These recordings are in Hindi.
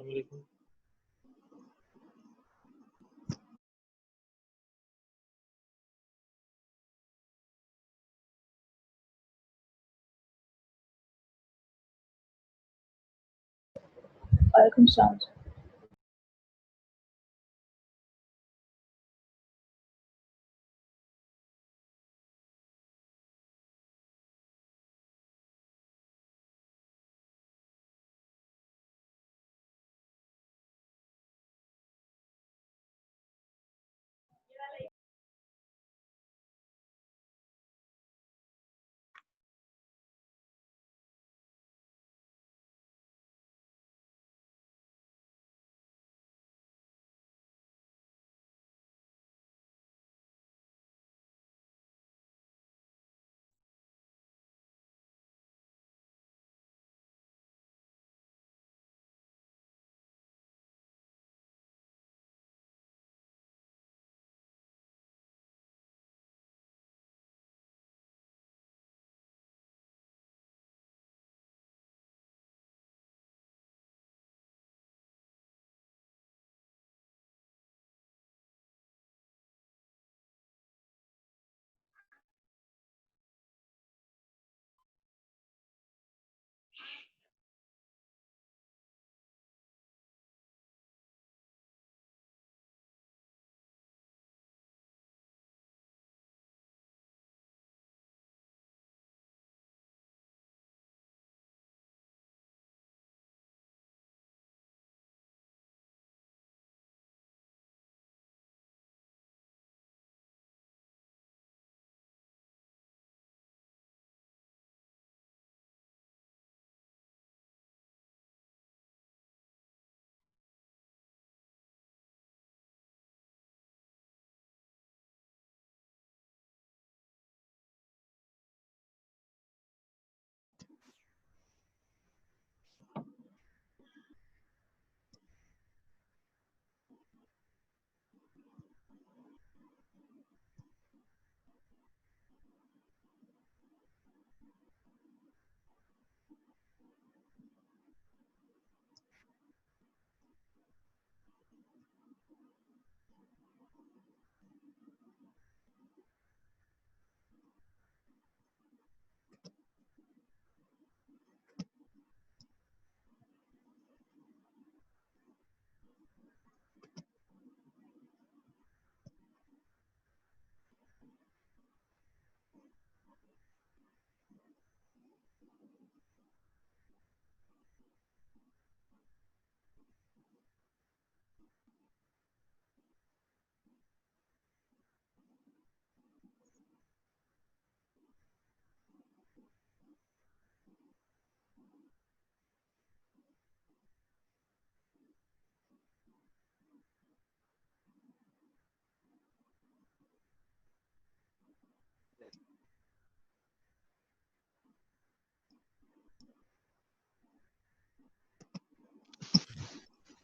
अस्सलामुअलैकुम। वालेकुम सलाम।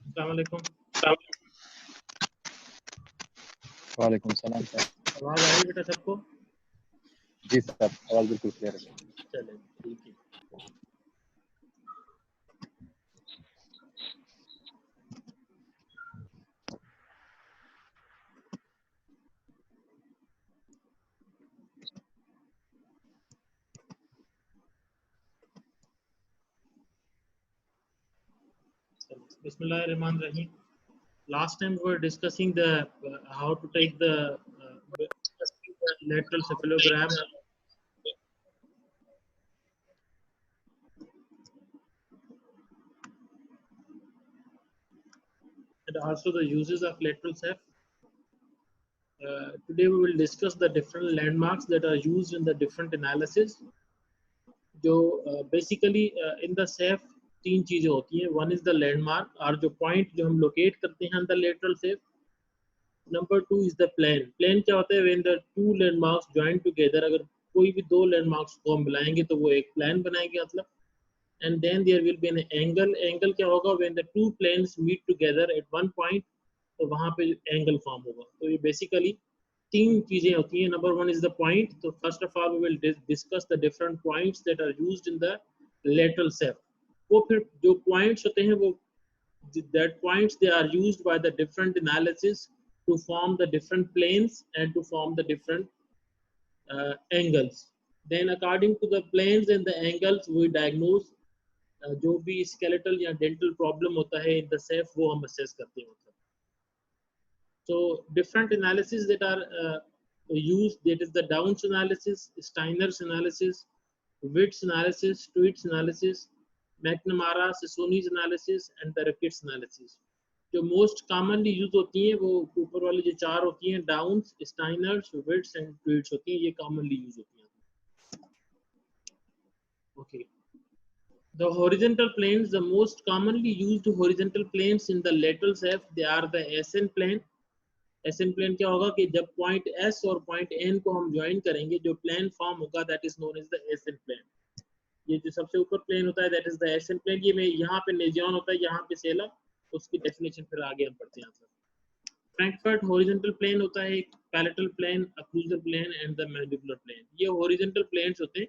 अस्सलामुअलैकुम। वालेकुम सलाम सर। आवाज़ आ रही बेटा सबको? जी सर, आवाज़ बिल्कुल क्लियर है। चले ठीक है। Bismillahirrahmanirrahim. Last time we were discussing the how to take the lateral cephalogram. And also the uses of lateral ceph. Today we will discuss the different landmarks that are used in the different analysis. जो basically in the ceph तीन चीजें होती हैं. One is the landmark और जो point जो हम locate करते हैं the lateral ceph. Number two is the plane. Plane क्या होता है? When the two landmarks join together, अगर कोई भी दो landmarks को हम मिलाएंगे तो वो एक plane बनाएंगे मतलब. And then there will be an angle. Angle क्या होगा? When the two planes meet together at one point, तो वहाँ पे angle form होगा. तो ये basically तीन चीजें होती हैं. Number one is the point. तो first of all we will discuss the different points that are used in the lateral ceph. वो फिर जो points होते हैं वो that points they are used by the different analysis to form the different planes and to form the different angles. Then according to the planes and the angles we diagnose जो भी skeletal या dental problem होता है in the SEF वो हम assess करते हैं मतलब. So different analysis that are used, that is the Downs analysis, Steiner's analysis, Witt's analysis, Tweed's analysis, McNamara, Sassoni's analysis and the Ricketts analysis. जो most commonly use होती हैं वो ऊपर वाली जो चार होती हैं Downs, Steiner's, Witt's and Tweed's होती हैं, ये commonly use होती हैं. Okay. The horizontal planes, the most commonly used horizontal planes in the lateral SEF, they are the SN plane. SN plane क्या होगा कि जब point S और point N को हम join करेंगे, जो plane form होगा, that is known as the SN plane. ये जो सबसे ऊपर plane होता है, that is the SN plane. ये में यहाँ पे Nasion होता है, यहाँ पे Sella, उसकी definition फिर आगे हम पढ़ते हैं. Frankfurt horizontal plane होता है, palatal plane, occlusal plane and the mandibular plane. ये horizontal planes होते हैं,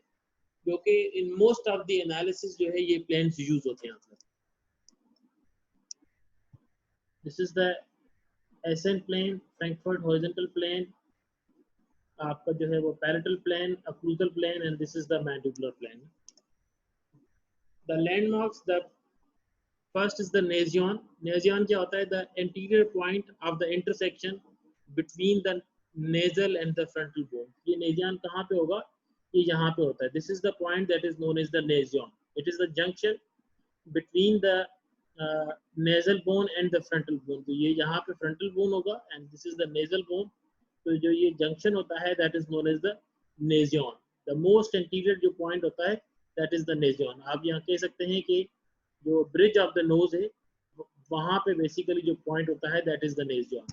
जो कि in most of the analysis जो है ये planes use होते हैं. This is the SN plane, Frankfurt horizontal plane, आपका जो है वो palatal plane, occlusal plane and this is the mandibular plane. The landmarks, the first is the Nasion. Nasion क्या होता है? The anterior point of the intersection between the nasal and the frontal bone. ये Nasion कहाँ पे होगा? ये यहाँ पे होता है. This is the point that is known as the Nasion. It is the junction between the nasal bone and the frontal bone. तो ये यहाँ पे frontal bone होगा and this is the nasal bone. तो जो ये junction होता है that is known as the Nasion. The most anterior जो point होता है that is the Nasion. आप यहाँ कह सकते हैं कि जो bridge of the nose है वहाँ पे basically जो point होता है that is the Nasion.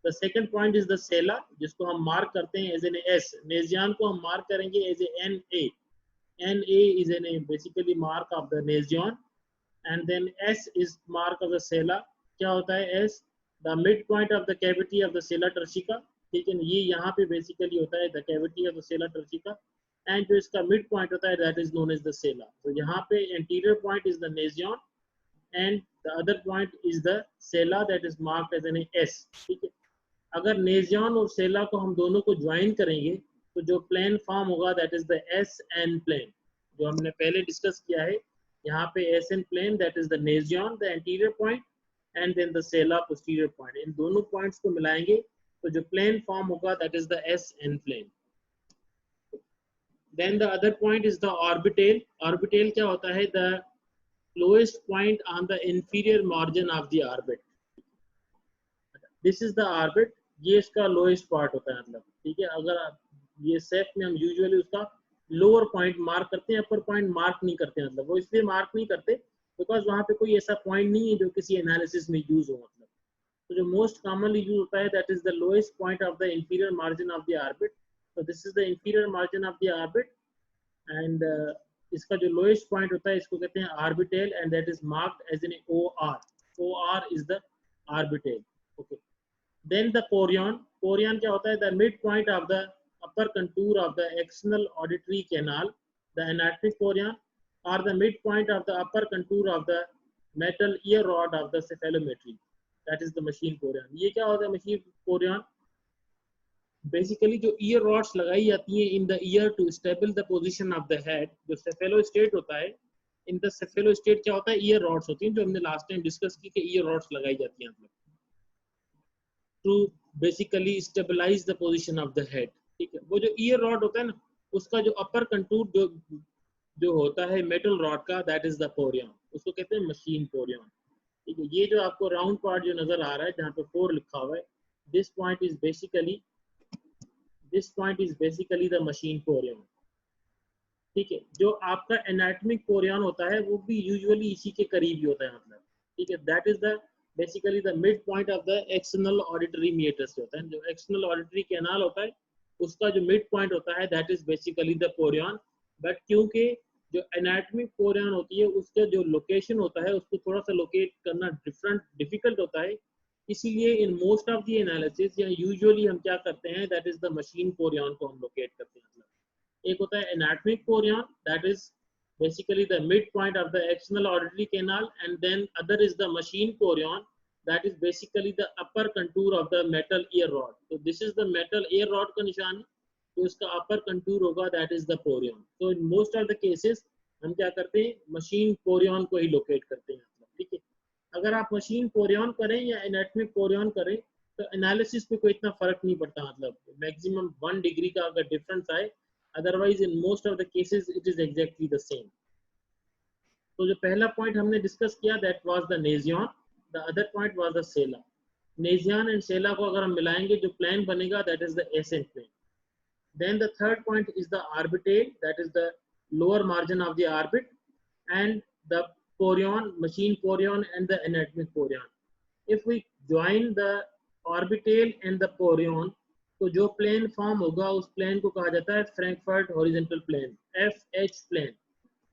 The second point is the Sella, जिसको हम mark करते हैं as an S. Nasion को हम mark करेंगे as a NA. NA is a basically mark of the Nasion, and then S is mark of the Sella. क्या होता है S? The midpoint of the cavity of the Sella turcica. ठीक है, ये यहाँ पे basically होता है the cavity of the Sella turcica, and जो इसका midpoint होता है that is known as the Sella. So यहाँ पे anterior point is the Nasion, and the other point is the Sella that is marked as an S. ठीक है. अगर नेजियन और सेला को हम दोनों को ज्वाइन करेंगे तो जो प्लेन फॉर्म होगा that is the SN plane, जो हमने पहले डिस्कस किया है. यहाँ पे SN plane that is the nasion, the anterior point and then the sella posterior point. इन दोनों पॉइंट्स को मिलाएंगे तो जो प्लेन फॉर्म होगा that is the SN plane. Then the other point is the orbitale. Orbitale क्या होता है? The lowest point on the inferior margin of the orbit. This is the orbit. ये इसका लोएस्ट पार्ट होता है मतलब. ठीक है, अगर ये सेफ में हम यूजुअली उसका लोअर पॉइंट मार्क करते हैं, अपर पॉइंट मार्क नहीं करते हैं. मतलब वो इसलिए मार्क नहीं करते बिकॉज वहाँ पे कोई ऐसा पॉइंट नहीं है जो किसी एनालिसिस में यूज हो. मतलब तो जो मोस्ट कॉमनली यूज होता है that is the lowest point of the inferior margin of the orbit. तो this is the inferior margin of the orbit and इसका जो लोएस्ट पॉइंट होता है इसको कहते हैं orbitale and that is marked as an OR. OR is the orbitale. Okay. Then the chorion. Chorion क्या होता है? The midpoint of the upper contour of the external auditory canal, the anatomic chorion, or the midpoint of the upper contour of the metal ear rod of the cephalometry. That is the machine chorion. ये क्या होता है machine chorion? Basically जो ear rods लगाई जाती हैं in the ear to stable the position of the head. जो cephalostate होता है, in the cephalostate क्या होता है? Ear rods होती हैं जो हमने last time discuss की कि ear rods लगाई जाती हैं मतलब to basically stabilize the position of the head. ठीक है, वो जो ear rod होता है ना उसका जो upper contour जो होता है metal rod का that is the chorion. उसको कहते हैं machine chorion. ठीक है, ये जो आपको round part जो नजर आ रहा है जहाँ पे 4 लिखा हुआ है, this point is basically the machine chorion. ठीक है, जो आपका anatomic chorion होता है वो भी usually इसी के करीब ही होता है मतलब. ठीक है, that is the basically the midpoint of the external auditory meatus होता है. जो external auditory canal होता है उसका जो midpoint होता है that is basically the chorion. but क्योंकि जो anatomic chorion होती है उसका जो location होता है उसको थोड़ा सा locate करना difficult होता है, इसीलिए in most of the analysis या usually हम क्या करते हैं that is the machine chorion को हम locate करते हैं. मतलब एक होता है anatomic chorion that is basically the midpoint of the external auditory canal, and then other is the machine chorion, that is basically the upper contour of the metal ear rod. So this is the metal ear rod का निशान है, तो इसका upper contour होगा, that is the chorion. So in most of the cases हम क्या करते हैं, machine chorion को ही locate करते हैं, ठीक है. अगर आप machine chorion करें या anatomic chorion करें तो एनालिसिस पे कोई इतना फर्क नहीं पड़ता, मतलब मैक्सिमम 1 डिग्री का अगर डिफरेंस आए, otherwise in most of the cases it is exactly the same. तो जो पहला पॉइंट हमने डिस्कस किया that was the nasion, the other point was the sella. Nasion and sella को अगर हम मिलाएंगे जो प्लेन बनेगा that is the SN plane. Then the third point is the orbitale, that is the lower margin of the orbit, and the chorion, machine chorion and the anatomic chorion. If we join the orbital and the chorion, तो जो प्लेन फॉर्म होगा उस प्लेन को कहा जाता है Frankfurt horizontal plane, FH plane.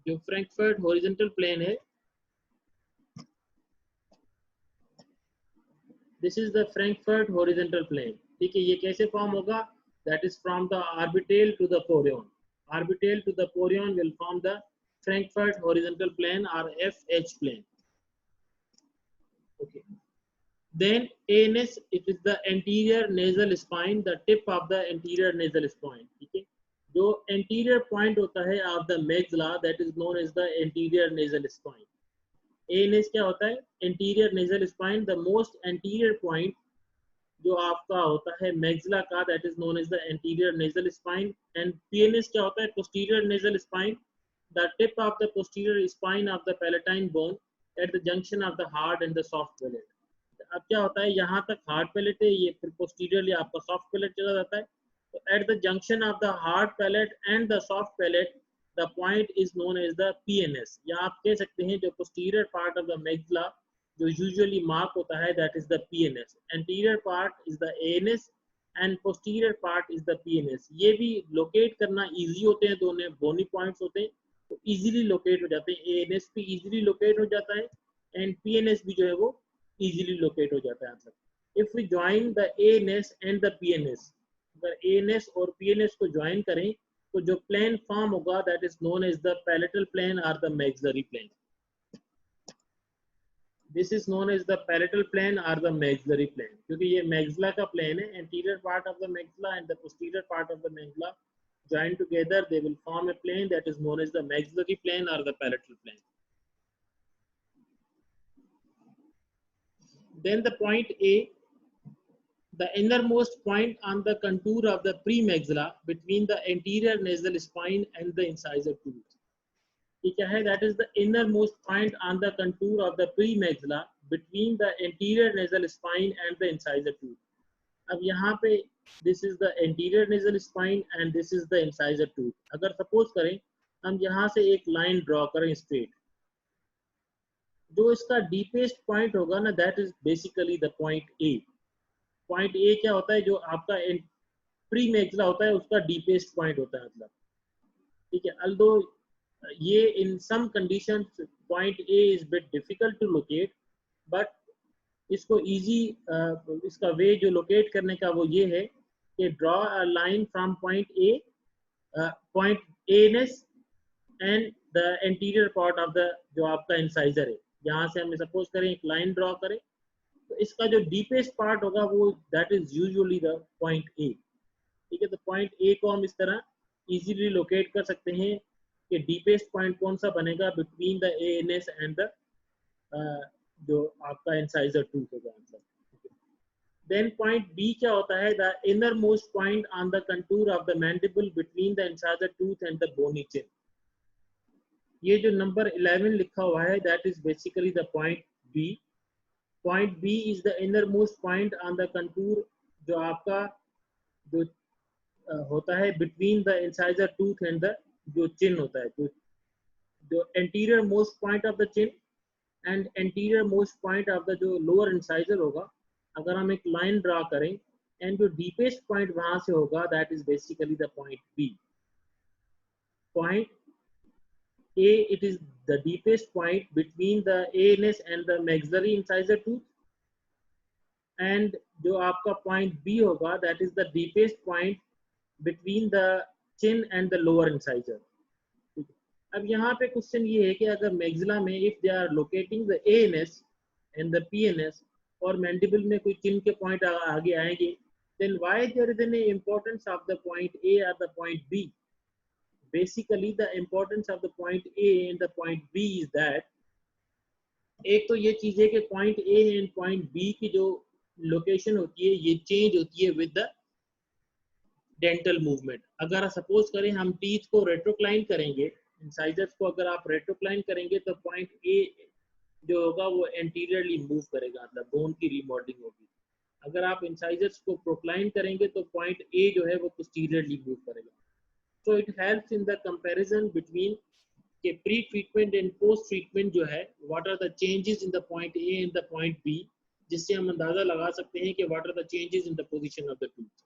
जो फ्रैंकफर्ट हॉरिजॉन्टल प्लेन है, this is the Frankfurt horizontal plane, ठीक है. ये कैसे फॉर्म होगा, that is from the orbital to the chorion. Orbital to the chorion will form the Frankfurt horizontal plane or FH plane. Okay. Then ANS, it is the anterior nasal spine, the tip of the anterior nasal spine. ठीक है. जो anterior point होता है of the maxilla, that is known as the anterior nasal spine. ANS क्या होता है, anterior nasal spine, the most anterior point जो आपका होता है maxilla का, that is known as the anterior nasal spine. And PNS क्या होता है, posterior nasal spine, the tip of the posterior spine of the palatine bone at the junction of the hard and the soft palate. अब क्या होता है, यहाँ तक हार्ड पैलेट है, ये फिर पोस्टीरियरली आपका सॉफ्ट पैलेट चला जाता है. तो at the junction of the hard palate and the soft palate the point is known as the PNS, या आप कह सकते हैं जो posterior part of the maxilla जो यूजुअली मार्क होता है that is the PNS. Anterior part is the ANS and posterior part is the PNS. ये भी लोकेट करना इजी होते हैं, दोनों बोनी पॉइंट्स होते हैं तो इजीली लोकेट हो जाते हैं. ANS भी इजीली लोकेट हो जाता है एंड PNS भी जो है वो easily locate हो जाता है. मतलब if we join the ANS and the PNS, अगर ANS और PNS को join करें तो जो plane form होगा that is known as the palatal plane or the maxillary plane. This is known as the palatal plane or the maxillary plane, क्योंकि ये maxilla का plane है. Anterior part of the maxilla and the posterior part of the maxilla joined together, they will form a plane that is known as the maxillary plane or the palatal plane. Then the point A, the innermost point on the contour of the premaxilla between the anterior nasal spine and the incisor tooth. ठीक है, that is the innermost point on the contour of the premaxilla between the anterior nasal spine and the incisor tooth. अब यहाँ पे this is the anterior nasal spine and this is the incisor tooth. अगर suppose करें हम यहाँ से एक line draw करें straight, जो इसका डीपेस्ट पॉइंट होगा ना that is basically the point A. Point A क्या होता है, जो आपका प्री मैक्सिला होता है उसका डीपेस्ट पॉइंट होता है, मतलब ठीक है. अल्दो ये in some conditions point A is bit difficult to locate, but इसको इजी इसका वे जो लोकेट करने का वो ये है कि draw a line from point A, point ANS and the anterior part of the जो आपका इंसाइजर है. यहाँ से हम सपोज करें एक लाइन ड्रॉ करें तो इसका जो डीपेस्ट पार्ट होगा वो that is usually the point ए. ठीक है, तो पॉइंट ए को हम इस तरह इजीली लोकेट कर सकते हैं कि डीपेस्ट पॉइंट कौन सा बनेगा between the ANS and the जो आपका इंसाइजर टूथ होगा, मतलब. देन पॉइंट बी क्या होता है, the inner most point on the contour of the mandible between the incisor tooth and the bony chin. ये जो नंबर 11 लिखा हुआ है that is basically the point B. Point B is the inner most point on the contour जो आपका जो होता है between the incisor tooth and the जो चिन होता है, जो anterior most point of the chin and anterior most point of the जो लोअर इंसाइजर होगा. अगर हम एक लाइन ड्रा करें एंड जो डीपेस्ट पॉइंट वहां से होगा that is basically the point B. Point A, it is the deepest point between the ANS and the maxillary incisor tooth, and जो आपका point B होगा that is the deepest point between the chin and the lower incisor. अब यहाँ पे क्वेश्चन ये है कि अगर मैग्जिला में if they are locating the ANS and the PNS और मैंडिबल में कोई चिन्ह के पॉइंट आगे आएंगे, then why there is any importance of the point A or the point B? Basically the importance of the point A and the point B is that एक तो ये चीज है कि point A and point B की जो लोकेशन होती है ये चेंज होती है विद द डेंटल मूवमेंट। अगर सपोज करें हम टीथ को रेट्रोक्लाइन करेंगे, इंसाइजर्स को अगर आप रेट्रोक्लाइन करेंगे तो पॉइंट ए जो होगा वो एंटीरियरली मूव करेगा, मतलब बोन की रीमॉडलिंग होगी। अगर आप इंसाइजर्स को प्रोक्लाइन करेंगे तो पॉइंट ए जो है वो पोस्टीरियरली मूव करेगा। So it helps in the comparison between के pre treatment and post treatment जो है, what are the changes in the point A and the point B, जिससे हम अंदाजा लगा सकते हैं कि what are the changes in the position of the tooth.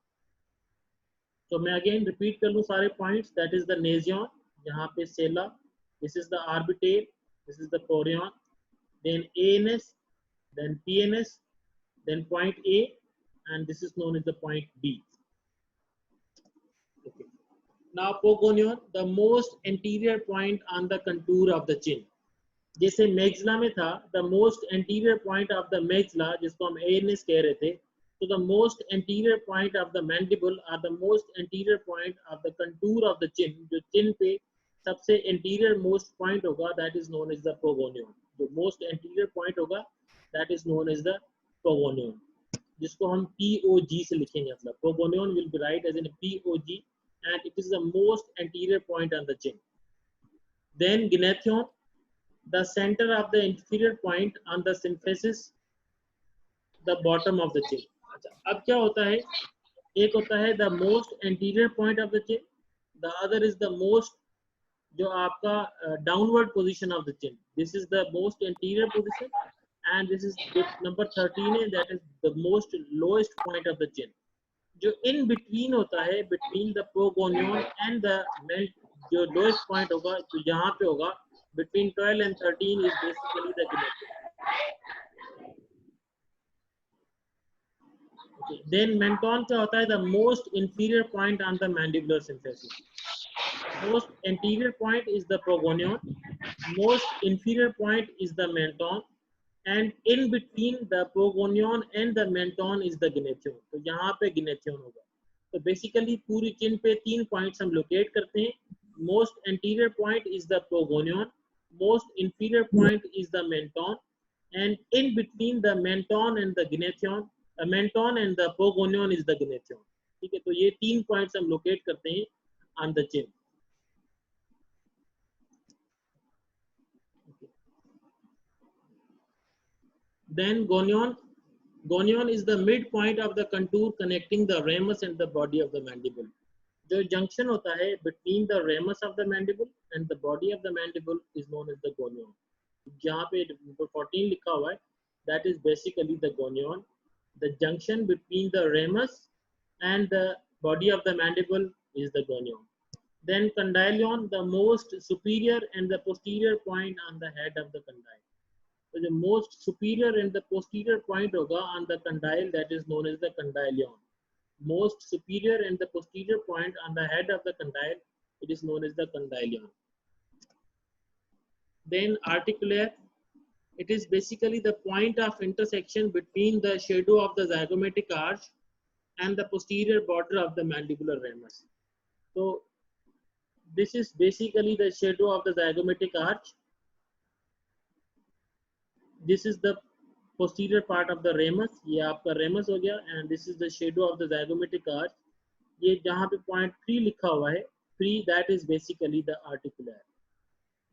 तो मैं अगेन रिपीट कर लूँ सारे points. That is the nasion, यहाँ पे sella, this is the orbitale, this is the पोरियन, then ANS, then PNS, then point A, and this is known as the point B. Okay. Now pogonion, the most anterior point on the contour of the chin. जैसे मैग्जिला में था, the most anterior point of the maxilla, जिसको हम ANS कह रहे थे, so the most anterior point of the mandible or the most anterior point of the contour of the chin, जो chin पे सबसे anterior most point होगा, that is known as the pogonion. जो most anterior point होगा, that is known as the pogonion, जिसको हम POG से लिखेंगे, मतलब pogonion will be write as in POG, and it is the most anterior point on the chin. Then gnathion, the center of the inferior point on the symphysis, the bottom of the chin. अच्छा, अब क्या होता है, एक होता है the most anterior point of the chin, the other is the most जो आपका downward position of the chin. This is the most anterior position, and this is number 13 है, that is the most lowest point of the chin. जो in between होता है, between the progonion and the melt, जो lowest point होगा तो यहाँ पे होगा, between 12 and 13 is basically the gnathion. Okay. Then menton क्या होता है, the most inferior point on the mandibular symphysis. Most anterior point is the progonion, most inferior point is the menton, and in between the progonion and the menton is the gnathion. तो यहाँ पे gnathion होगा। तो बेसिकली पूरी चिन पे 3 पॉइंट्स हम लोकेट करते हैं। Most anterior point is the pogonion, most inferior point is the menton, and in between the menton and the gnathion, menton and the pogonion is the gnathion। ठीक है, तो ये 3 पॉइंट्स हम लोकेट करते हैं on the chin. Then gonion. Gonion is the midpoint of the contour connecting the ramus and the body of the mandible. जो junction होता है between the ramus of the mandible and the body of the mandible is known as the gonion. जहाँ पे 14 लिखा हुआ है, that is basically the gonion. The junction between the ramus and the body of the mandible is the gonion. Then condylion, the most superior and the posterior point on the head of the condyle. So the most superior and the posterior point होगा on the condyle, that is known as the condylion. Most superior and the posterior point on the head of the condyle, it is known as the condylion. Then articular, it is basically the point of intersection between the shadow of the zygomatic arch and the posterior border of the mandibular ramus. So this is basically the shadow of the zygomatic arch. This is the posterior part of the ramus, ये आपका ramus हो गया, and this is the shadow of the zygomatic arch. ये जहाँ पे point 3 लिखा हुआ है, 3, that is basically the articular.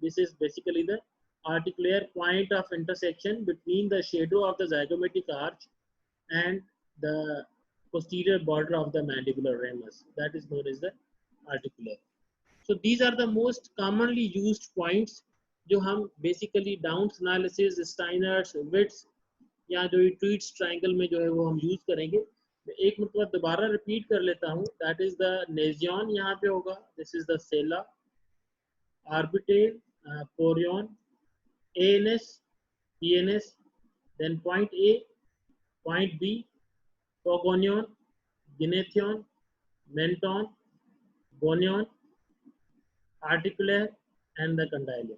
This is basically the articular point of intersection between the shadow of the zygomatic arch and the posterior border of the mandibular ramus. That is known as the articular. So these are the most commonly used points जो हम बेसिकली डाउन्स एनालिसिस, स्टाइनर्स, विट्स या जो ट्वीट्स ट्रायंगल में जो है वो हम यूज करेंगे। एक मतलब दोबारा रिपीट कर लेता हूँ। दैट इज द नेजियन, यहाँ पे होगा, this is the sella, orbitale, porion, ANS, PNS, then point A, point B, pogonion, gnathion, menton, gonion, articular, and the condylar.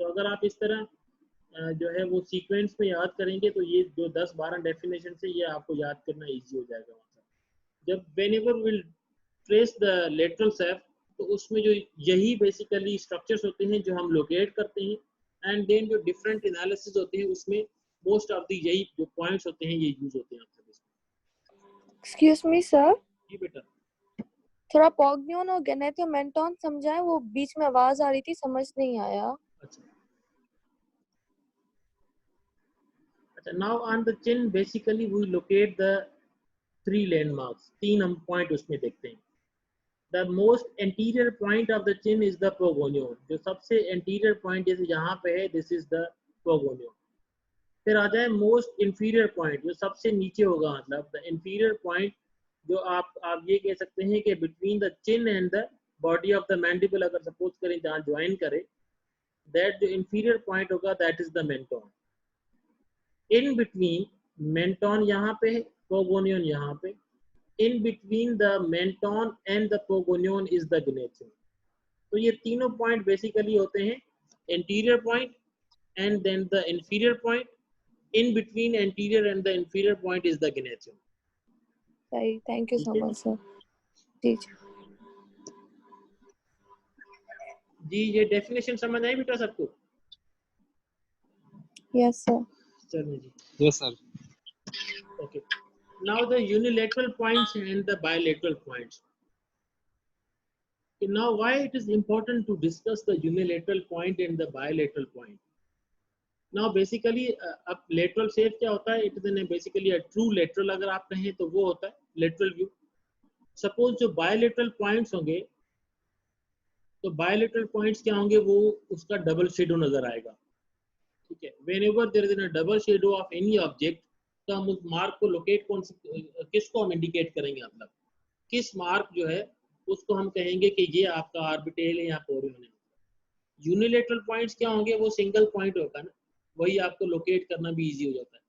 तो अगर आप इस तरह जो है वो सीक्वेंस में याद करेंगे तो ये जो 10-12 डेफिनेशन से ये आपको याद करना इजी हो जाएगा। मतलब जब whenever will trace the lateral safe, तो उसमें जो यही बेसिकली स्ट्रक्चर्स होते हैं जो हम लोकेट करते हैं, एंड देन जो डिफरेंट एनालिसिस होते हैं उसमें मोस्ट ऑफ द यही जो पॉइंट्स होते हैं ये यूज होते हैं आपके इसमें। एक्सक्यूज मी सर, जी बेटा। थोड़ा पॉगनियन और गनेथियोमेंटोन समझाएं, वो बीच में आवाज आ रही थी, समझ नहीं आया। अच्छा, now on the chin basically we locate the 3 landmarks, 3 हम पॉइंट उसमें देखते हैं। The most anterior point of the chin is the progonion, जो सबसे anterior point जैसे यहाँ पे है, this is the progonion। फिर आ जाए most inferior point, जो सबसे नीचे होगा, मतलब the inferior point जो आप ये कह सकते हैं कि between the chin and the body of the mandible, अगर suppose करें जहाँ ज्वाइन करें, that जो inferior point होगा that is the menton। In between menton यहाँ पे है, progonion यहाँ पे, in between the menton and the progonion is the gnathium। तो ये तीनों पॉइंट बेसिकली होते हैं anterior point and then the inferior point, in between anterior and the inferior point is the gnathium। सही, thank you so much sir. जी जी, ये डेफिनेशन समझ आई बेटा सबको? Yes sir. चलिए जी। Yes, sir. Okay, now the unilateral points and the bilateral points। Now why it is important to discuss the unilateral point and the bilateral point? Now basically अब lateral shape क्या होता है? It is basically a true lateral, अगर आप कहें तो वो होता है lateral view। Suppose जो bilateral points होंगे, तो bilateral points क्या होंगे? वो उसका डबल शेडो नजर आएगा, ठीक है। Whenever there is a double shadow of any object, तो हम उस मार्क को लोकेट किसको हम इंडिकेट करेंगे, मतलब किस मार्क जो है उसको हम कहेंगे कि ये आपका ऑर्बिटल है या पोरियन है। यूनिलेटरल पॉइंट्स क्या होंगे? वो सिंगल पॉइंट होगा ना, वही आपको लोकेट करना भी इजी हो जाता है।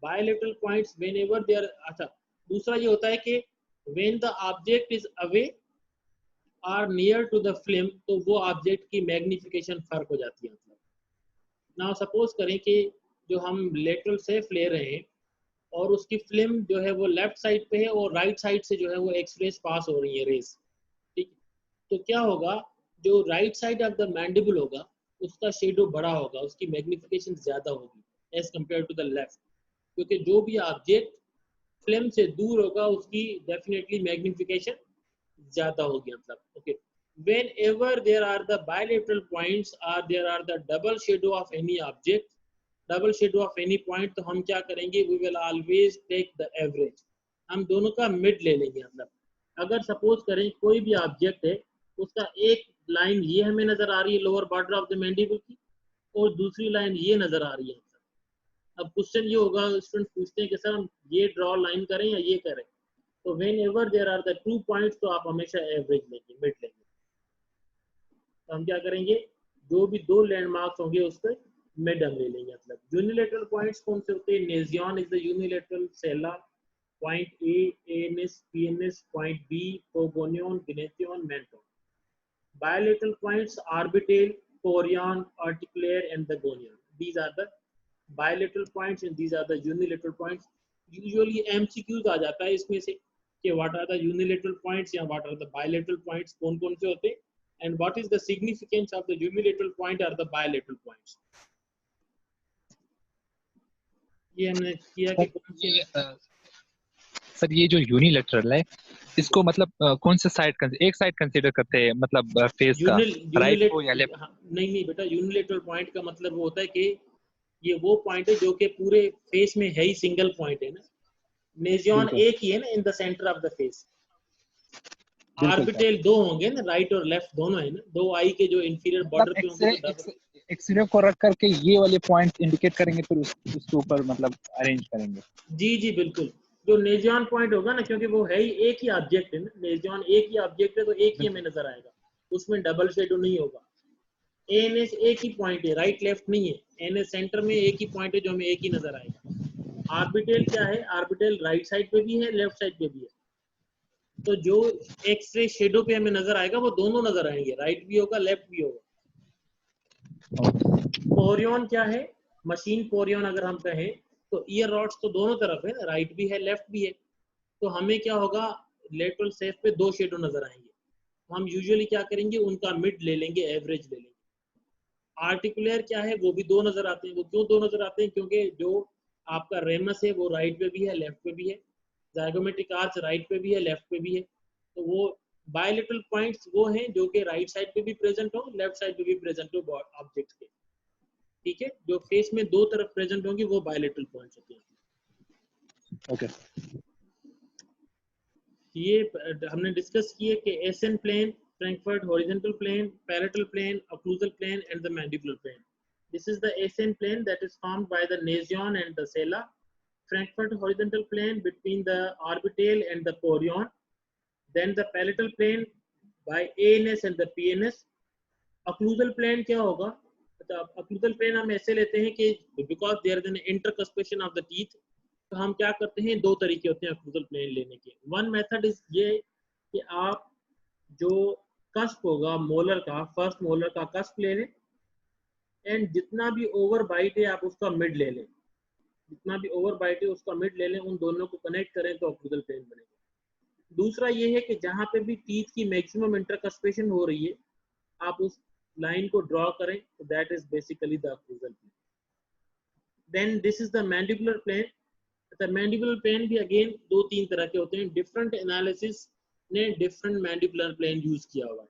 Bilateral points whenever they are, अच्छा दूसरा ये होता है कि when the object is away और नियर टू द फिल्म, तो वो ऑब्जेक्ट की मैग्निफिकेशन फर्क हो जाती है। मतलब नाउ सपोज करें कि जो हम लेटरल सेफ ले रहे हैं और उसकी फिल्म जो है वो लेफ्ट साइड पे है और राइट साइड से जो है वो एक्सरेज पास हो रही है, रेस, ठीक। तो क्या होगा, जो right side of the mandible होगा उसका शेडो बड़ा होगा, उसकी मैग्निफिकेशन ज्यादा होगी as compare to the left, क्योंकि जो भी ऑब्जेक्ट फिल्म से दूर होगा उसकी डेफिनेटली मैग्निफिकेशन ज्यादा होगी। मतलब okay, whenever there are the bilateral points or there are the double shadow of any object, double shadow of any point, तो हम क्या करेंगे? we will always take the average, हम दोनों का मिड ले लेंगे। मतलब अगर सपोज करें कोई भी ऑब्जेक्ट है, उसका एक लाइन ये हमें नजर आ रही है lower border of the mandible की, और दूसरी लाइन ये नजर आ रही है। अब क्वेश्चन ये होगा, स्टूडेंट पूछते हैं कि सर हम ये ड्रॉ लाइन करें या ये करें, तो whenever there are the 2 points, तो आप हमेशा एवरेज लेंगे, मिड लेंगे। तो हम क्या करेंगे? जो भी 2 लैंडमार्क्स होंगे उस पर मिड हम ले लेंगे। मतलब यूनिलेटरल पॉइंट्स कौन से होते हैं? Nasion is the unilateral, sella, point A, ANS, PNS, point B, pogonion, gnathion, menton। Bilateral points orbital, chorion, articular and the gonion, these are the bilateral points and these are the unilateral points। usually MCQs आ जाता है इसमें से कि what are the unilateral points या what are the bilateral points, कौन कौन से होते हैं, and what is the significance of the unilateral point or the bilateral points। ये हमने किया कि कौन से सर ये जो यूनिलेटरल है इसको मतलब कौन से साइड, एक साइड कंसीडर करते हैं, मतलब फेस का, राइट को या लेफ्ट? नहीं बेटा, यूनिलेटरल पॉइंट का मतलब वो होता है कि ये वो पॉइंट है जो कि पूरे फेस में है ही सिंगल पॉइंट है ना। नेजियन एक ही है ना in the centre of the face. Orbital 2 होंगे ना, राइट और लेफ्ट दोनों है ना, 2 आई के जो इंफीरियर बॉर्डर पे होंगे। एक्सरे को रख करके ये वाले पॉइंट इंडिकेट करेंगे, फिर उसके ऊपर मतलब अरेंज करेंगे। जी जी बिल्कुल, जो नेजियन पॉइंट होगा ना, क्योंकि वो है ही एक ही ऑब्जेक्ट है ना, नेजियन एक ही ऑब्जेक्ट है तो एक ही हमें नजर आएगा, उसमें डबल शेडो नहीं होगा। एएनएस एक ही पॉइंट है, राइट लेफ्ट नहीं है, एएनएस सेंटर में एक ही पॉइंट है जो हमें एक ही नजर आएगा। ऑर्बिटल क्या है? ऑर्बिटल राइट साइड पे भी है, लेफ्ट साइड पे भी है, तो जो एक्सरे शेडो पे हमें नजर आएगा वो दोनों नजर आएंगे, राइट भी होगा लेफ्ट भी होगा। पोरियन क्या है? मशीन पोरियन अगर हम कहें तो ईयर रॉड्स तो दोनों तरफ है, राइट भी है लेफ्ट भी है। तो हमें क्या होगा, लेटरल सेफ पे दो शेडो नजर आएंगे। हम यूजुअली क्या करेंगे, उनका मिड ले लेंगे, एवरेज ले लेंगे। आर्टिकुलर क्या है, वो भी दो नजर आते हैं। वो क्यों दो नजर आते हैं? क्योंकि जो आपका रेमस है वो राइट पे भी है लेफ्ट पे भी है, जाइगोमेट्रिक आर्च राइट पे भी है लेफ्ट पे भी है। तो वो बायलेटरल पॉइंट्स वो हैं जो कि राइट साइड पे भी प्रेजेंट हो, लेफ्ट साइड पे भी प्रेजेंट हो ऑब्जेक्ट के। ठीक है, जो फेस में दो तरफ प्रेजेंट होंगे वो बायलेटरल पॉइंट्स होते हैं। ओके, ये हमने डिस्कस किए कि SN plane, Frankfort horizontal plane, palatal plane, occlusal plane and the mandibular plane. This is the ascent plane that is formed by the nasion and the sella. Frankfurt horizontal plane between the orbital and the chorion. Then the palatal plane by ANS and the PNS. Occlusal plane क्या होगा? Occlusal plane हम ऐसे लेते हैं कि because there is an intercuspation of the teeth, तो हम क्या करते हैं, दो तरीके होते हैं occlusal plane लेने के। वन मेथड इज ये कि आप जो कस्प होगा मोलर का, फर्स्ट मोलर का कस्प ले लें, एंड जितना भी ओवर बाइट है आप उसका मिड ले लें, जितना भी ओवर बाइट है उसका मिड ले लें, उन दोनों को कनेक्ट करें तो occlusal plane बनेगा। दूसरा ये है कि जहाँ पे भी टीथ की मैक्सिमम इंटरकस्पेशन हो रही है आप उस लाइन को ड्रॉ करें, तो that is basically the occlusal plane. Then this is the mandibular plane. The mandibular plane भी अगेन दो तीन तरह के होते हैं, डिफरेंट एनालिसिस ने डिफरेंट मैंडिबुलर प्लेन यूज किया हुआ है।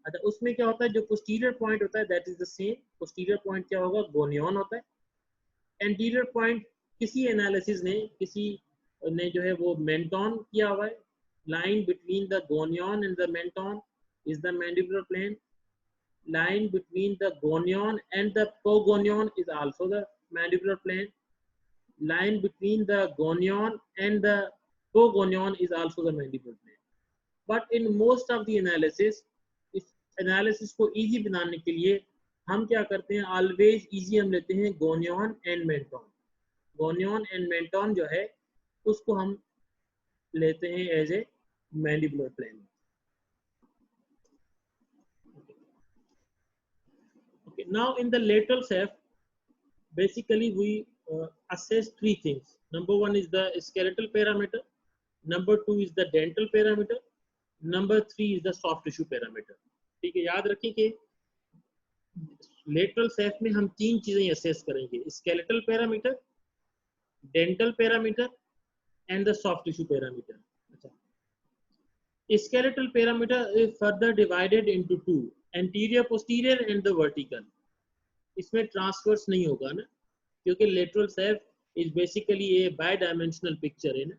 अच्छा, उसमें क्या होता है, जो पोस्टीरियर पॉइंट होता है that is the same. Posterior point क्या होगा, गोनियन होता है। एंटीरियर पॉइंट किसी एनालिसिस ने, किसी ने जो है वो मेंटोन किया हुआ है। Line between the gonion and the menton is the mandibular plane. line between the gonion and the progonion is also the mandibular plane. Line between the gonion and the progonion is also the mandibular plane. But in most of the analysis, इस analysis को easy बनाने के लिए हम क्या करते हैं, always easy हम लेते हैं gonion and menton. Gonion and menton जो है उसको हम लेते हैं as a mandibular plane. Now in the lateral ceph, basically we assess three things. Number one is the skeletal parameter, number two is the dental parameter, number three is the soft tissue parameter. ठीक है, याद रखिए कि lateral ceph में हम तीन चीजें assess करेंगे, skeletal parameter, dental parameter and the soft tissue parameter. Skeletal parameter is further divided into two, anterior posterior and the vertical. इसमें ट्रांसवर्स नहीं होगा ना, क्योंकि lateral ceph is basically a bi dimensional picture है ना,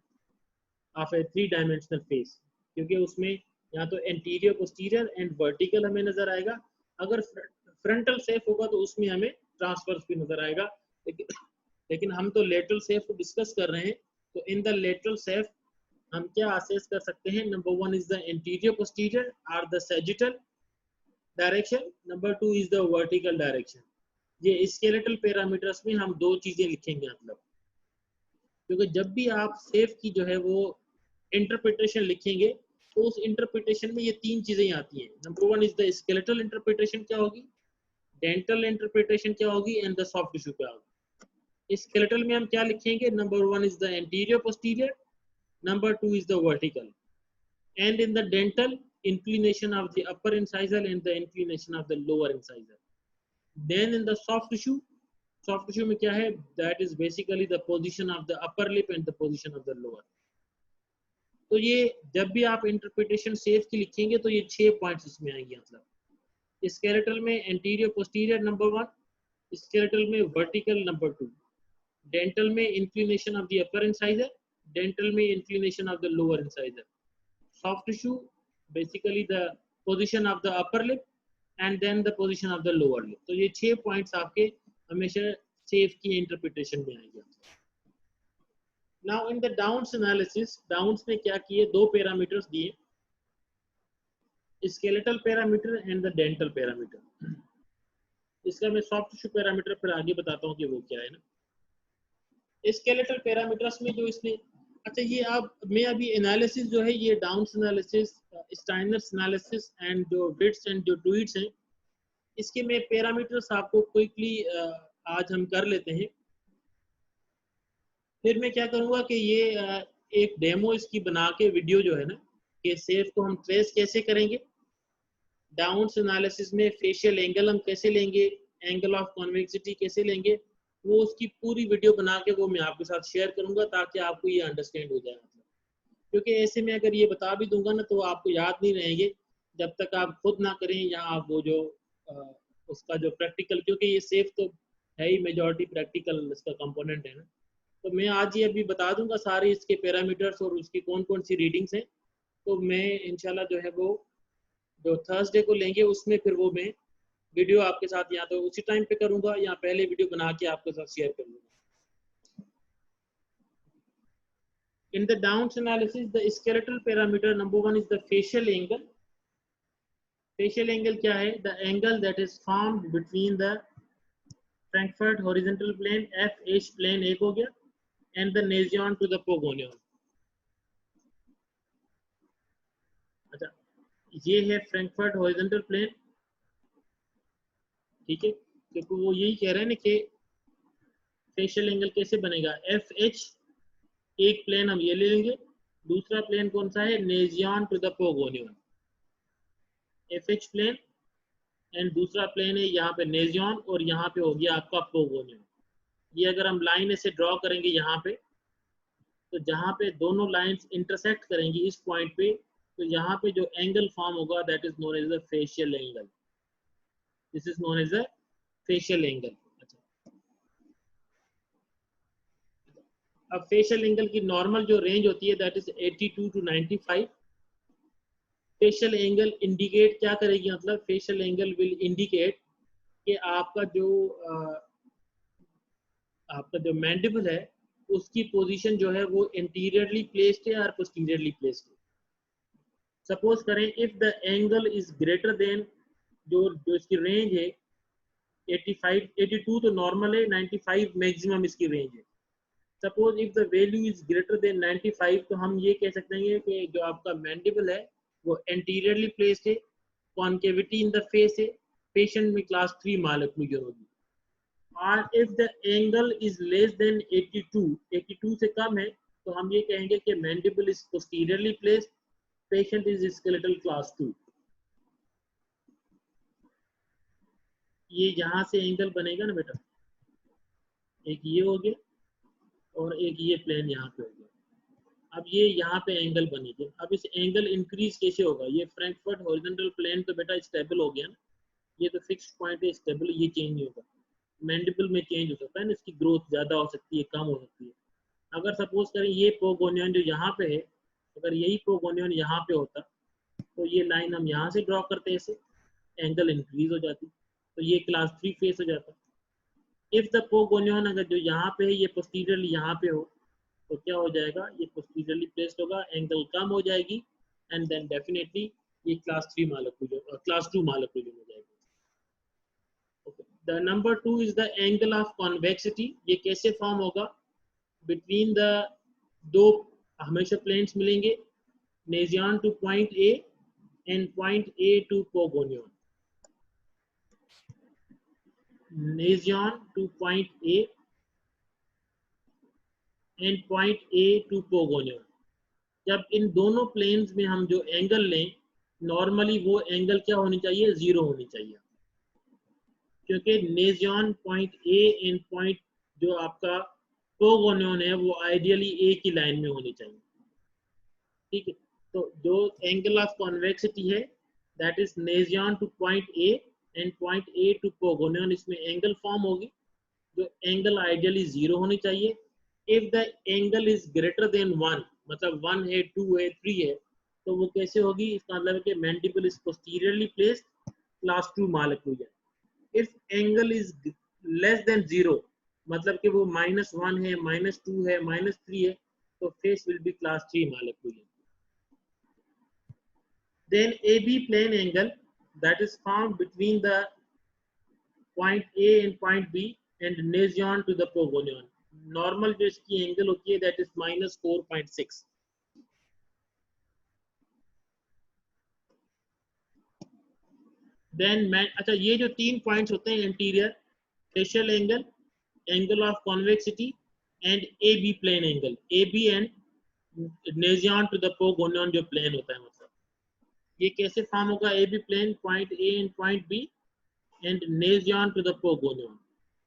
of a three dimensional face, क्योंकि उसमें या तो एंटीरियर पोस्टीरियर एंड वर्टिकल हमें नजर आएगा। अगर फ्रंटल सेफ होगा तो उसमें हमें ट्रांसवर्स भी नजर आएगा। लेकिन हम तो लेटरल सेफ को डिस्कस कर रहे हैं, तो इन द लेटरल सेफ हम क्या असेस कर सकते हैं। Number one is the anterior posterior or the sagittal direction, number two is the vertical direction. ये स्केलेटल पैरामीटर्स में हम दो चीजें लिखेंगे, मतलब क्योंकि जब भी आप सेफ की जो है वो इंटरप्रिटेशन लिखेंगे तो उस इंटरप्रिटेशन में ये तीन चीजें आती हैं। Number one is the skeletal interpretation क्या होगी, डेंटल इंटरप्रिटेशन क्या होगी एंड द सॉफ्ट टिश्यू क्या होगी। स्केलेटल में हम क्या लिखेंगे, number one is the anterior posterior, number two is the vertical, and in the dental inclination of the upper incisor and the inclination of the lower incisor. Then in the soft tissue में क्या है, that is basically the position of the upper lip and the position of the lower. तो ये जब भी आप इंटरप्रिटेशन सेफ की लिखेंगे तो ये 6 पॉइंट्स इसमें आएंगे। मतलब स्केलेटल में anterior posterior number one, skeletal में वर्टिकल नंबर टू, डेंटल में inclination of the upper incisor, dental में inclination of the lower incisor, soft tissue basically the position of the upper lip and then the position of the lower lip. तो ये 6 पॉइंट्स आपके हमेशा सेफ की इंटरप्रिटेशन में आएंगे। Now in the Downs analysis, Downs ने क्या किए, दो पैरामीटर्स दिए, skeletal parameter and the dental parameter. इसका मैं सॉफ्ट टिश्यू पैरामीटर पर आगे बताता हूँ कि वो क्या है ना। स्केलेटल पैरामीटर्स में जो इसने, अच्छा ये अब मैं अभी एनालिसिस जो है ये डाउन्स एनालिसिस, स्टाइनर्स एनालिसिस एंड जो विट्स एंड जो ट्वीट्स हैं, इसके मैं पैरामीटर्स आपको क्विकली आज हम कर लेते हैं। फिर मैं क्या करूँगा कि ये एक डेमो इसकी बना के वीडियो जो है ना कि सेफ को हम ट्रेस कैसे करेंगे, डाउन्स एनालिसिस में फेशियल एंगल हम कैसे लेंगे, एंगल ऑफ कॉन्वेक्सिटी कैसे लेंगे, वो उसकी पूरी वीडियो बना के वो मैं आपके साथ शेयर करूँगा ताकि आपको ये अंडरस्टैंड हो जाए। क्योंकि ऐसे में अगर ये बता भी दूंगा ना तो आपको याद नहीं रहेंगे जब तक आप खुद ना करें या आप वो जो उसका जो प्रैक्टिकल, क्योंकि ये सेफ तो है ही मेजॉरिटी प्रैक्टिकल इसका कंपोनेंट है ना, तो मैं आज ये अभी बता दूंगा सारे इसके पैरामीटर्स और उसकी कौन कौन सी रीडिंग्स हैं। तो मैं इंशाल्लाह जो है वो जो थर्सडे को लेंगे उसमें फिर वो मैं वीडियो आपके साथ या तो उसी टाइम पे करूंगा या पहले वीडियो बना के आपके साथ शेयर करूंगा। In the Downs analysis, the skeletal parameter number one is the facial angle. Facial angle क्या है? The angle that is formed between the Frankfurt horizontal plane FH plane एक हो गया and the nasion to the pogonion. अच्छा, ये है फ्रैंकफर्ट हॉरिजॉन्टल प्लेन, ठीक है, क्योंकि वो यही कह रहे हैं ना कि फेशियल एंगल कैसे बनेगा। FH एक प्लेन हम ये ले लेंगे, दूसरा प्लेन कौन सा है? Nasion to the pogonion, FH plane and दूसरा प्लेन है यहाँ पे नेजियन और यहाँ पे हो गया आपका पोगोनियन। ये अगर हम लाइन ऐसे ड्रॉ करेंगे यहाँ पे, तो जहाँ पे दोनों लाइंस इंटरसेक्ट करेंगी इस पॉइंट पे, तो यहाँ पे जो एंगल फॉर्म होगा that is known as the facial angle. This is known as the facial angle. अब फेशियल एंगल की नॉर्मल जो रेंज होती है that is 82 to 95। Facial angle indicate क्या करेगी, मतलब फेशियल एंगल विल इंडिकेट कि आपका जो मैंडिबल है उसकी पोजीशन जो है वो इंटीरियरली प्लेस्ड है और पोस्टीरियरली प्लेस्ड है। सपोज करें if the angle is greater then जो इसकी रेंज है 85, 82 तो नॉर्मल है, 95 मैक्सिमम इसकी रेंज है। Suppose if the value is greater then 95 तो हम ये कह सकते हैं कि जो आपका मैंडिबल है वो एंटीरियरली प्लेस्ड है, कॉन्केविटी इन द फेस है, पेशेंट में क्लास 3 माल ओक्लूजन होगी। और if the angle is less then 82 से कम है तो हम ये कहेंगे कि mandible is posteriorly placed, patient is skeletal class 2। ये यहाँ से एंगल बनेगा ना बेटा, एक ये हो गया और एक ये प्लेन यहाँ पे हो गया। अब ये यहाँ पे एंगल बनेगी। अब इस एंगल इंक्रीज कैसे होगा? ये फ्रैंकफर्ट हॉरिजॉन्टल प्लेन तो बेटा स्टेबल हो गया ना, ये तो फिक्स्ड पॉइंट है, स्टेबल, ये चेंज नहीं होगा। मैंडिबल में चेंज हो सकता है ना, इसकी ग्रोथ ज़्यादा हो सकती है, कम हो सकती है। अगर सपोज करें ये पोगोनियन जो यहाँ पे है, अगर यही पोगोनियन यहाँ पे होता तो ये लाइन हम यहाँ से ड्रॉ करते ऐसे, एंगल इंक्रीज हो जाती, तो ये क्लास 3 फेस हो जाता। इफ द पोगोनियन अगर जो यहाँ पे है ये पोस्टीरियरली यहाँ पे हो तो क्या हो जाएगा? ये पोस्टीरियरली प्लेस्ड होगा, एंगल कम हो जाएगी एंड देन डेफिनेटली ये क्लास 3 मालक्यूजन, क्लास 2 मालक्यूजन हो जाएगी। The number 2 is the angle of convexity. ये कैसे फॉर्म होगा? बिटवीन द दो हमेशा प्लेन्स मिलेंगे, nasion to point A and point A to pogonion, nasion to point A and point A to pogonion. जब इन दोनों प्लेन्स में हम जो एंगल लें, नॉर्मली वो एंगल क्या होनी चाहिए? 0 होनी चाहिए, क्योंकि नेजियन पॉइंट ए एंड पॉइंट जो आपका पोगोनियन है वो आइडियली एक ही लाइन में होनी चाहिए, ठीक है। तो जो एंगल ऑफ कॉन्वेक्सिटी है that is nasion to point A and point A to pogonion, इसमें एंगल फॉर्म होगी जो एंगल आइडियली 0 होनी चाहिए। If the angle is greater then 1, मतलब 1 है, 2 है, 3 है, तो वो कैसे होगी? इसका मतलब है कि mandible is posteriorly placed, class 2 malocclusion. If angle is less than 0, मतलब कि वो -1 है, -2 है, -3 है, तो face will be class 3 मालक्यूजन। Then AB plane angle that is found between the point A and point B and nasion to the pogonion. Normal जो इसकी एंगल होती है that is -4.6. देन अच्छा ये जो 3 पॉइंट्स होते हैं anterior, facial angle, angle of convexity and A B plane angle, A B and nasion to the pogonion जो प्लेन होता है, मतलब ये कैसे फॉर्म होगा, A B plane point A and point B and nasion to the pogonion.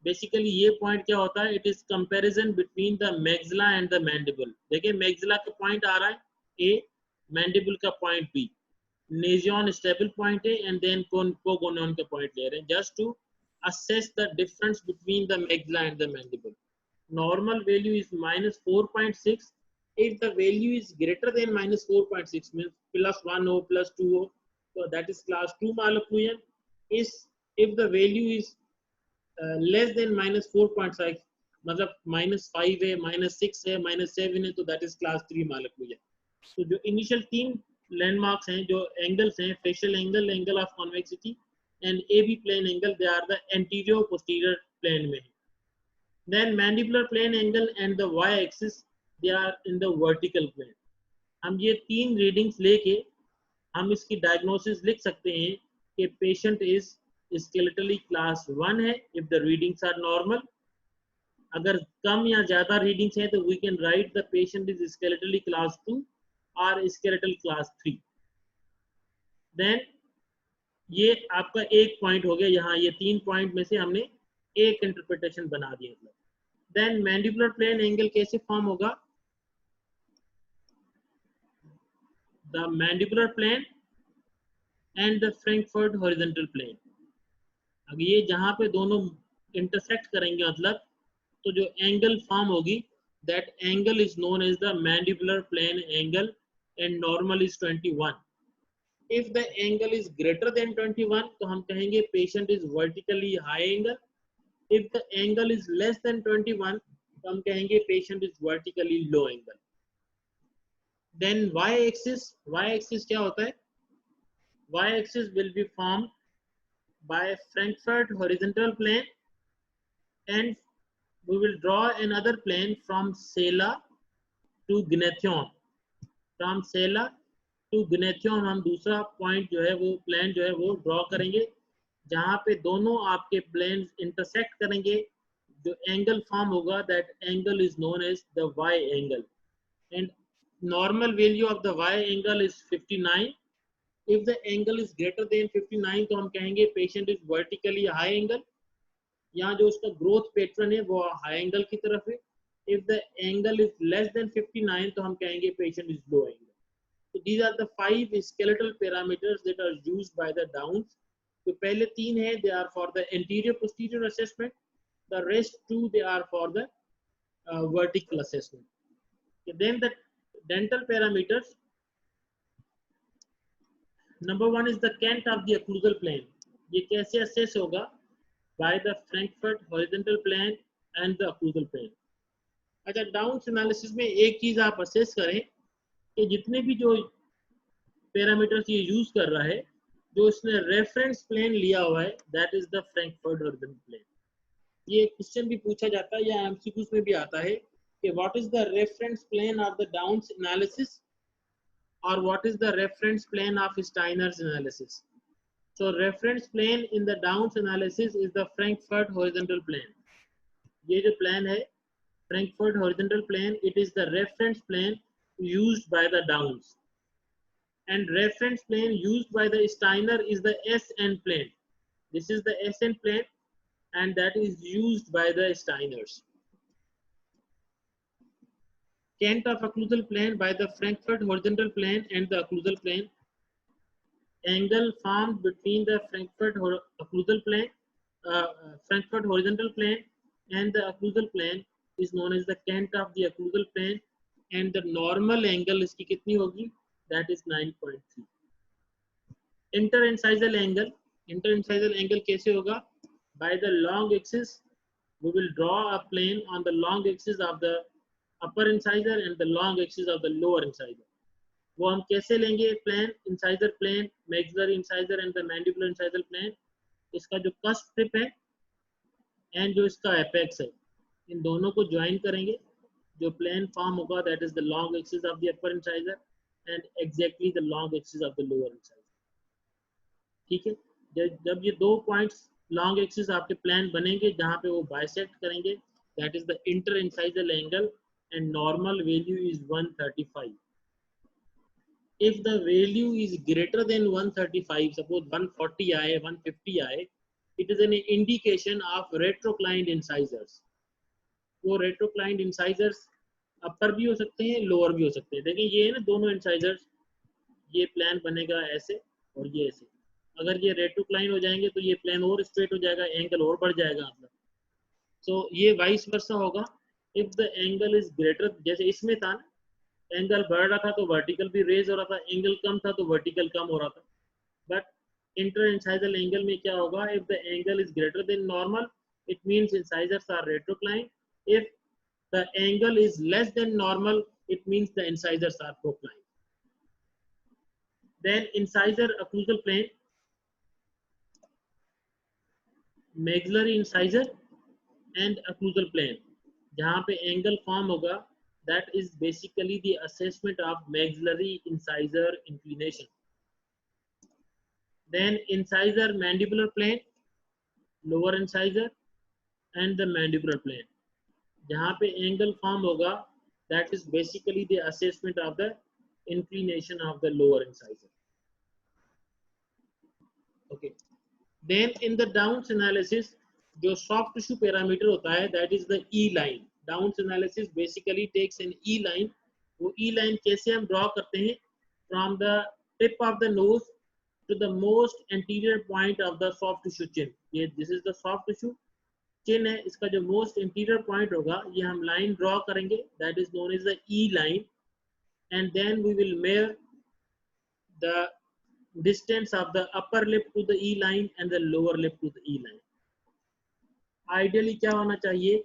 Basically ये पॉइंट क्या होता है, it is comparison between the maxilla and the mandible. देखिए मैक्सिला का पॉइंट आ रहा है ए, मैंडिबल का point B, nasion stable point है एंड देन पोगोनियन का पॉइंट ले रहे हैं just to assess the difference between the maxilla and the mandible. Normal value is -4.6. If the value is greater than -4.6 means +1 हो +2 हो, so that is class 2 malocclusion. If the value is less than -4.6 मतलब -5 है, -6 है, -7 है, तो that is class 3 malocclusion. तो जो इनिशियल 3 लैंडमार्क्स हैं, जो एंगल्स हैं, facial angle, angle of convexity and AB plane angle, they are the anterior posterior plane में. Then mandibular plane angle and the y axis, they are in the vertical plane. हम ये 3 रीडिंग्स लेके हम इसकी डायग्नोसिस लिख सकते हैं कि पेशेंट इज स्केलेटली क्लास 1 है if the readings are normal. अगर कम या ज्यादा रीडिंग्स हैं तो we can write the patient is skeletally class 2 or skeletal class 3. Then ये आपका एक पॉइंट हो गया, यहाँ ये 3 पॉइंट में से हमने एक इंटरप्रिटेशन बना दिया। मतलब देन मैंडिबुलर प्लेन एंगल कैसे फॉर्म होगा, the mandibular plane and the Frankfurt horizontal plane. अब ये जहाँ पे दोनों इंटरसेक्ट करेंगे मतलब, तो जो एंगल फॉर्म होगी, that angle is known as the mandibular plane angle and normal is 21. If the angle is greater than 21 तो हम कहेंगे patient is vertically high angle. If the angle is less than 21 तो हम कहेंगे patient is vertically low angle. Then y-axis क्या होता है, y-axis will be formed by Frankfurt horizontal plane and we will draw another plane from Sela to Gnathion. From Sela to gnathion हम दूसरा पॉइंट जो है वो प्लेन जो है वो ड्रॉ करेंगे जहाँ पे दोनों आपके प्लेन इंटरसेक्ट करेंगे, जो एंगल फॉर्म होगा that angle is known as the Y angle and normal value of the Y angle is 59. If the angle is greater than 59 तो हम कहेंगे patient is vertically high angle, यहाँ जो उसका ग्रोथ पैटर्न है वो हाई एंगल की तरफ है. If the angle is less then 59 तो हम कहेंगे patient is low angle. So these are the 5 skeletal parameters that are used by the Downs. तो पहले 3 है, they are for the anterior posterior assessment. The rest 2 they are for the vertical assessment. Okay, then the dental parameters. Number 1 is the cant of the occlusal plane. ये कैसे assess होगा? By the Frankfurt horizontal plane and the occlusal plane. अच्छा, Downs analysis में एक चीज आप assess करें कि जितने भी जो पैरामीटर्स ये यूज कर रहा है, जो इसने रेफरेंस प्लेन लिया हुआ है that is the Frankfurt horizontal plane. ये क्वेश्चन भी पूछा जाता है या एमसीक्यूज में भी आता है कि what is the reference plane of the Downs analysis or what is the reference plane of Steiner's analysis. So reference plane in the Downs analysis is the Frankfurt horizontal plane. ये जो प्लेन है Frankfurt horizontal plane, it is the reference plane used by the Downs, and reference plane used by the Steiner is the SN plane. This is the SN plane and that is used by the Steiners. Cant of occlusal plane by the Frankfurt horizontal plane and the occlusal plane. Angle formed between the Frankfurt occlusal plane, Frankfurt horizontal plane and the occlusal plane is known as the cant of the occlusal plane. And the normal angle इसकी कितनी होगी, that is 9.3. Interincisal angle कैसे होगा, by the long axis we will draw a plane on the long axis of the upper incisor and the long axis of the lower incisor. वो हम कैसे लेंगे plane, incisor plane, maxillary incisor and the mandibular incisor plane. इसका जो कस्प टिप है एंड जो इसका एपेक्स है, इन दोनों को ज्वाइन करेंगे, जो प्लेन फॉर्म होगा that is the long axis of the upper incisor and exactly the long axis of the lower incisor. ठीक है, जब ये दो पॉइंट्स लॉन्ग एक्सिस आपके प्लान बनेंगे जहाँ पे वो बाइसेक्ट करेंगे, that is the inter incisal angle and normal value is 135. If the value is greater than 135, suppose 140 आए, 150 आए, it is an indication of retroclined incisors. वो retroclined incisors अपर भी हो सकते हैं, लोअर भी हो सकते हैं. देखिए ये है ना दोनों incisors, ये प्लान बनेगा ऐसे और ये ऐसे. अगर ये रेट्रोक्लाइन हो जाएंगे तो ये प्लान और स्ट्रेट हो जाएगा, एंगल और बढ़ जाएगा मतलब. सो ये वाइस वर्सा होगा. If the angle is greater, जैसे इसमें था ना, एंगल बढ़ रहा था तो वर्टिकल भी रेज हो रहा था, एंगल कम था तो वर्टिकल कम हो रहा था. बट इंटर इंसाइजल एंगल में क्या होगा? If the angle is greater than normal, it means incisors are retroclined. If the angle is less than normal, it means the incisors are proclined. Then incisor occlusal plane, maxillary incisor and occlusal plane, जहाँ पे एंगल फॉर्म होगा, that is basically the assessment of maxillary incisor inclination. Then incisor mandibular plane, lower incisor and the mandibular plane, जहाँ पे एंगल फॉर्म होगा, that is basically the assessment of the inclination of the lower incisor. Okay. Then in the Downs analysis, जो soft tissue parameter होता है, that is the E line. Downs analysis basically takes an E line. वो E line कैसे हम draw करते हैं? From the tip of the nose to the most anterior point of the soft tissue chin. ये this is the soft tissue chin है, इसका जो most anterior point होगा, ये हम line draw करेंगे, that is known as the E line. And then we will measure the distance of the upper lip to the E line and the lower lip to the E line. Ideally क्या होना चाहिए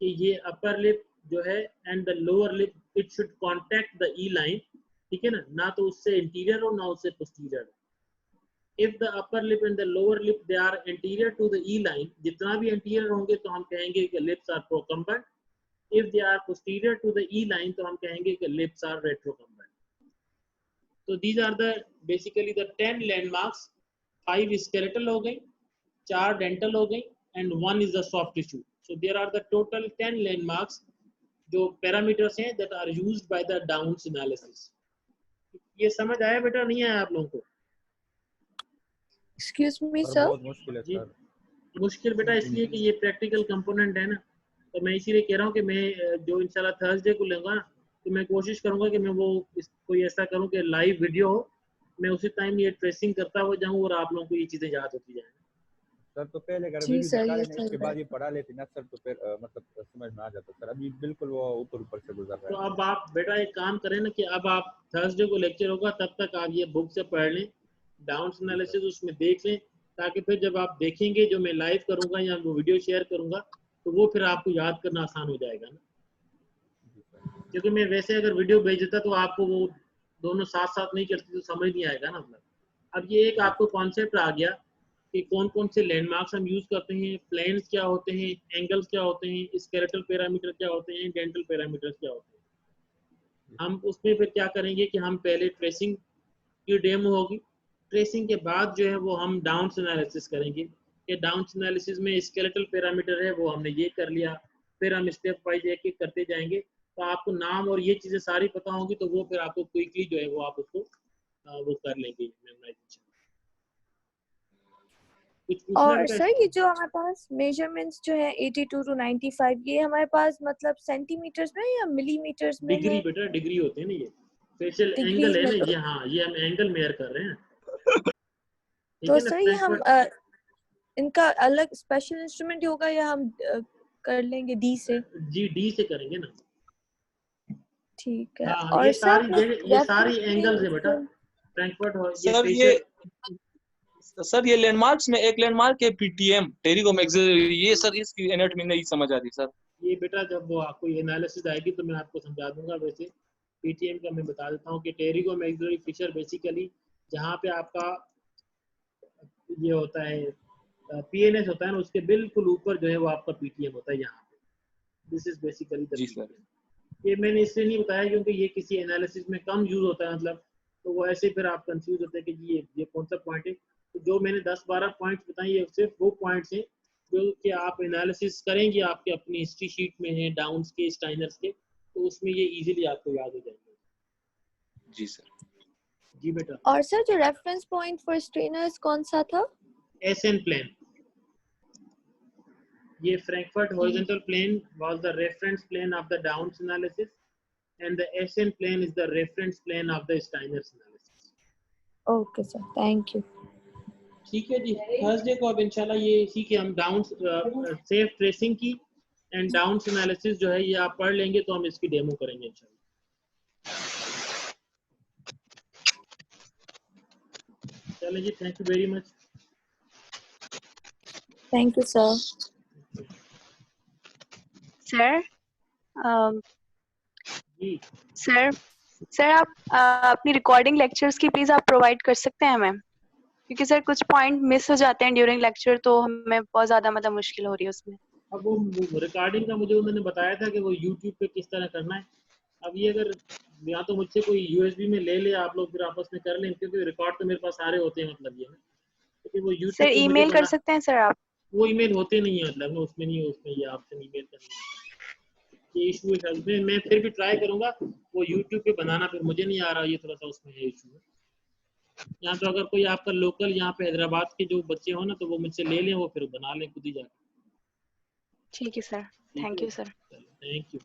कि ये upper lip जो है and the lower lip, it should contact the E line, ठीक है ना, ना तो उससे interior हो ना उससे posterior. If the upper lip and the lower lip they are anterior to the E line, जितना भी anterior होंगे तो हम कहेंगे कि lips are procumbent. If they are posterior to the E line तो हम कहेंगे कि lips are retrocumbent. So these are the basically the 10 landmarks. 5 skeletal हो गई, 4 dental हो गई, and 1 is the soft tissue. So there are the total 10 landmarks जो parameters हैं that are used by the Downs analysis. ये समझ आया बेटा, नहीं आया आप लोगों को? Excuse me sir. बहुत मुश्किल है सर. मुश्किल बेटा इसलिए कि ये प्रैक्टिकल कंपोनेंट है ना, तो मैं इसीलिए कह रहा हूँ कि मैं जो इंशाल्लाह थर्सडे को लूँगा ना, तो मैं कोशिश करूँगा कि मैं वो कोई ऐसा करूँ कि लाइव वीडियो हो, मैं उसी टाइम ये ट्रेसिंग करता हुआ जाऊँ और आप लोगों को ये चीज़ें याद होती जाएं. सर तो पहले अगर वीडियो दिखा लेना, इसके बाद ये पढ़ा लेते ना सर, तो फिर मतलब समझ में आ जाता सर. अभी बिल्कुल वो ऊपर से गुजर रहा है. तो अब आप बेटा एक काम करें ना कि अब आप थर्सडे को लेक्चर होगा, तब तक आप ये बुक से पढ़ लें, डाउन्स एनालिसिस उसमें देख लें, ताकि फिर जब आप देखेंगे जो मैं लाइव करूँगा या वो वीडियो शेयर करूँगा, तो वो फिर आपको याद करना आसान हो जाएगा ना. क्योंकि मैं वैसे अगर वीडियो भेज देता तो आपको वो दोनों साथ साथ नहीं चलती तो समझ नहीं आएगा ना. मतलब अब ये एक आपको कॉन्सेप्ट आ गया कि कौन कौन से लैंडमार्क्स हम यूज करते हैं, प्लेन्स क्या होते हैं, एंगल्स क्या होते हैं, स्केलेटल पैरामीटर क्या होते हैं, डेंटल पैरामीटर्स क्या होते हैं. हम उसमें फिर क्या करेंगे कि हम पहले ट्रेसिंग की डेमो होगी, ट्रेसिंग के बाद जो है वो हम डाउन्स एनालिसिस करेंगे कि डाउन्स एनालिसिस में स्केलेटल पैरामीटर है वो हमने ये कर लिया, फिर हम स्टेप वाइज एक एक करते जाएंगे. तो आपको नाम और ये चीज़ें सारी पता होंगी, तो वो फिर आपको क्विकली जो है वो आप उसको वो कर लेंगे मेमोराइजेशन. और सर ये जो हमारे पास मेजरमेंट्स जो है 82 to 95, ये हमारे पास मतलब सेंटीमीटर्स में या मिलीमीटर्स में? डिग्री बेटा, डिग्री होते हैं ना, ये फेशियल एंगल है ना, ये हाँ ये हम एंगल मेजर कर रहे हैं. तो सर ये हम इनका अलग स्पेशल इंस्ट्रूमेंट होगा या हम कर लेंगे डी से? जी डी से करेंगे ना. ठीक है. हाँ, और ये सारी एंगल्स है बेटा. फ्रैंकफर्ट हो सर ये लैंडमार्क्स में एक लैंडमार्क है पीटीएम, टेरिगो मैक्सिलरी, ये सर इसकी एनाटॉमी नहीं समझ आ रही सर. ये बेटा जब वो आपको एनालिसिस आएगी तो मैं आपको समझा दूंगा. वैसे पीटीएम का मैं बता देता हूँ कि टेरिगो मैक्सिलरी फिशर बेसिकली जहाँ पे आपका ये होता है पीएनएस होता है ना, उसके बिल्कुल ऊपर जो है वो आपका पीटीएम होता है यहाँ पे. This is basically the PTM. ये मैंने इसलिए नहीं बताया क्योंकि ये किसी एनालिसिस में कम यूज होता है, मतलब तो वो ऐसे फिर आप कंफ्यूज होते हैं कि ये कौन सा पॉइंट है. जो मैंने 10-12 पॉइंट्स बताए ये सिर्फ वो पॉइंट्स हैं जो कि आप एनालिसिस करेंगे आपके अपनी हिस्ट्री शीट में है डाउन्स के स्टाइनर्स के, तो उसमें ये इजीली आपको याद हो जाएंगे। जी सर। जी बेटा। और सर जो रेफरेंस पॉइंट फॉर स्ट्रेनर्स कौन सा था? SN plane. ये Frankfort horizontal plane was the reference plane of the Downs analysis and the SN plane is the reference plane of the Steiner's analysis. Okay sir, thank you. ठीक है जी, थर्सडे को अब इंशाल्लाह ये इसी के हम डाउन सेफ ट्रेसिंग की एंड डाउन्स एनालिसिस जो है ये आप पढ़ लेंगे तो हम इसकी डेमो करेंगे इंशाल्लाह। चलिए जी, thank you very much. Thank you sir. Sir जी सर आप अपनी रिकॉर्डिंग लेक्चर्स की प्लीज आप प्रोवाइड कर सकते हैं मैम, क्योंकि सर कुछ पॉइंट मिस हो जाते हैं ड्यूरिंग लेक्चर तो हमें बहुत ज्यादा मतलब मुश्किल हो रही है उसमें। अब वो रिकॉर्डिंग का मुझे उन्होंने बताया था कि वो यूट्यूब पे किस तरह करना है। अब ये अगर या तो मुझसे कोई यूएसबी में ले ले आप लोग फिर आपस में कर लें, क्योंकि रिकॉर्ड तो मेरे पास सारे होते हैं मतलब ये, क्योंकि वो यूट्यूब सर ईमेल कर सकते हैं सर आप? वो ईमेल होते नहीं है मतलब उसमें नहीं, उसमें ये आपसे ईमेल करना ये इशू है। मैं फिर भी ट्राई करूंगा वो यूट्यूब पे बनाना, फिर मुझे नहीं आ रहा, ये थोड़ा सा उसमें है इशू। यहाँ तो अगर कोई आपका लोकल यहाँ पे हैदराबाद के जो बच्चे हो ना तो वो मुझसे ले लें, वो फिर बना लें खुद ही जाकर। ठीक है sir, thank you sir. Thank you.